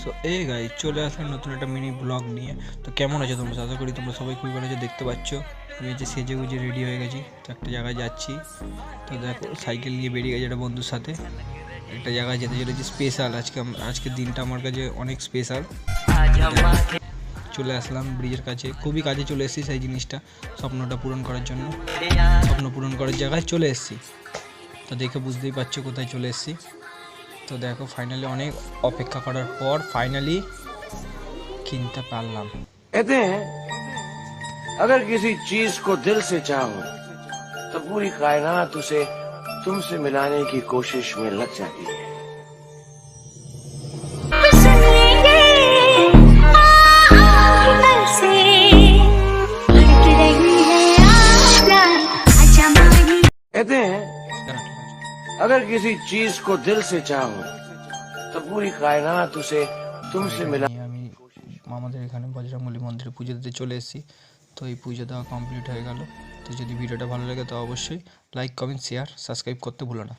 So এই guys চলে আসলাম নতুন একটা মিনি ব্লগ নিয়ে। তো কেমন আছো তোমরা? আশা করি তোমরা সবাই খুবই ভালো আছো। দেখতে পাচ্ছ আমি হচ্ছে সেজে গুজে রেডি হয়ে গেছি, তো একটা জায়গায় যাচ্ছি। তো দেখো সাইকেল নিয়ে বেরিয়ে গেছে একটা বন্ধুর সাথে, একটা জায়গায় যেতে চলেছি স্পেশাল। আজকের দিনটা আমার কাছে অনেক স্পেশাল। চলে আসলাম ব্রিজের কাছে, খুবই কাছে চলে এসেছি সেই জিনিসটা স্বপ্নটা পূরণ করার জন্য। স্বপ্ন পূরণ করার জায়গায় চলে এসেছি। তো দেখে বুঝতেই পারছো কোথায় চলে এসেছি। তো দেখো ফাইনালি অনেক অপেক্ষা করার পর ফাইনালি কিনতে পারলাম। कहते हैं अगर किसी चीज को दिल से चाहो तो पूरी कायनात उसे तुमसे मिलाने की कोशिश में लग जाती है। कहते हैं अगर किसी चीज को दिल से चाहो तो पूरी कायनात उसे तुमसे मिला। আমি আমাদের এখানে বজরংবলী মন্দিরে পুজো দিতে চলে এসেছি। তো এই পুজো দেওয়া কমপ্লিট হয়ে গেল। তো যদি ভিডিওটা ভালো লাগে তো অবশ্যই লাইক কমেন্ট শেয়ার সাবস্ক্রাইব করতে ভুলো না।